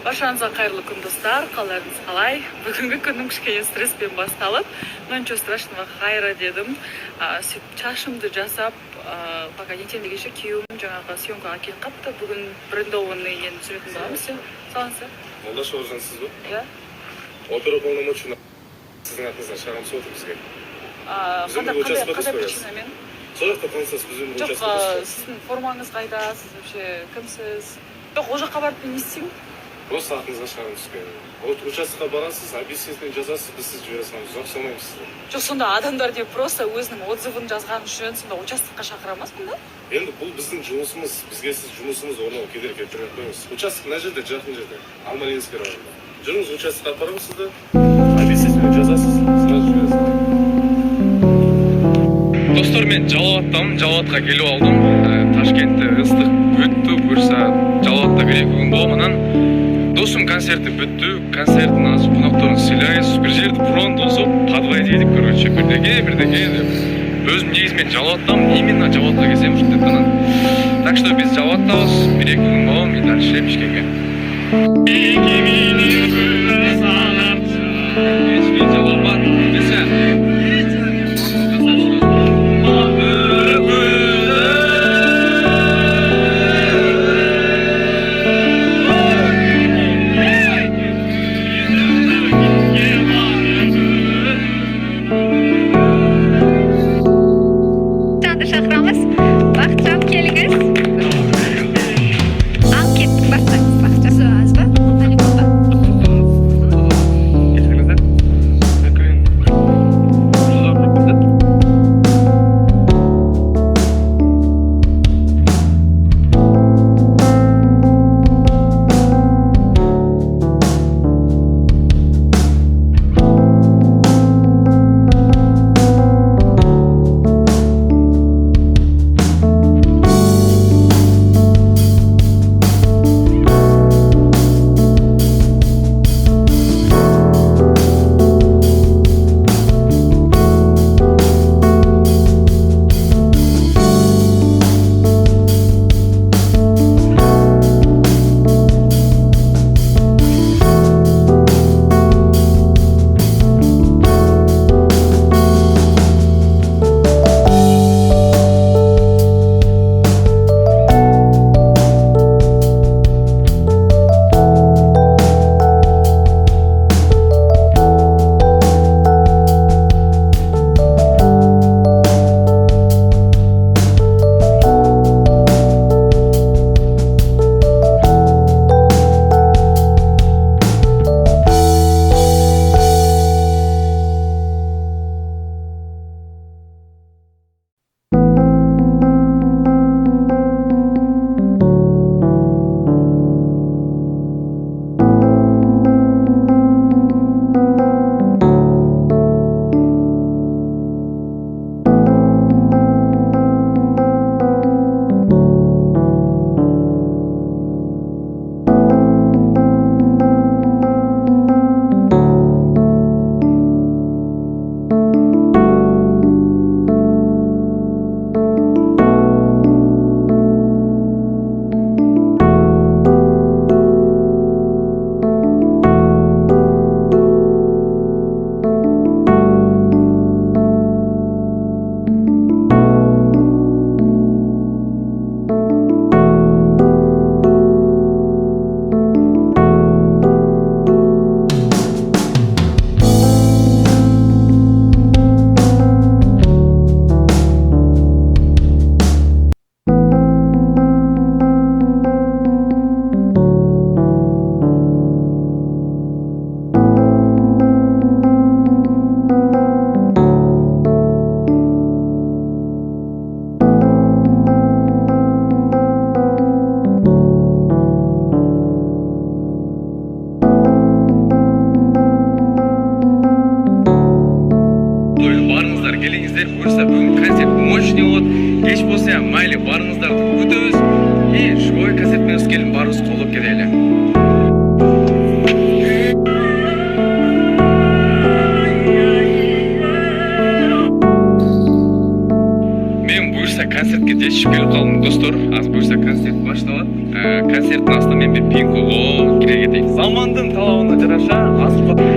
Баршаңызға қайырлы күн достар, қаларыңыз қалай? Бүгінгі күнім кішкене стресспен басталып, ничего страшного, хайра дедім. Сөйтіп чашымды жасап, пока ертеңгіше күйеуім жаңағы съемкаға келіп қапты. Бүгін брендованный енді суретін боламыз. Салаңыздар. Молдаш Аружансыз ба? Иә. Опера полномочияны сіздің атыңыздан шағымыз отыр бізге. Қандай причинамен? Сол жақта танысасыз, біз өмір участка Жоқ, бастаймыз. сіздің формаңыз қайда, сіз вообще кімсіз? Жоқ, ол жаққа барып не істеймін? Просто атыңызға шағым түскен. Участокқа барасыз, объяснение жазасыз, біз сіз жібере саламыз, ұзақсамаймыз сізді. Жоқ, сонда адамдар деп просто өзінің отзывын жазған үшін сонда участокқа шақырамыз бұнда? Енді бұл біздің жұмысымыз, бізге сіз жұмысымыз орнауға кедергі келтірмей қойыңыз. Участок мына жерде, жақын жерде, Алмалинский районында. Жүріңіз, участокқа апарамыз сізді, объяснение жазасыз, сразу жібере саламыз. Достар, мен Жалауаттамын, Жалауатқа келіп алдым. Ташкентте ыстық өтті, бұйырса Жалауатта бір-екі күн боламынан. Досым концерті бүтті, концерттің азы қонақтарын сыйлайыз, бір жерді фронт досып, подвай дедік, короче, бірдеге деп. Өзім негізімен Жалауаттамын, именно Жалауатқа келсем үшін деттінен. Так что біз Жалауаттамыз, бір-екі күн болам, и дальше Бишкекке. концертке жетишип келип калдым достор. Аз буюрса концерт башталат. Концерттин астынан мен Пинкого кире кетейин. замандын талабына жараша азып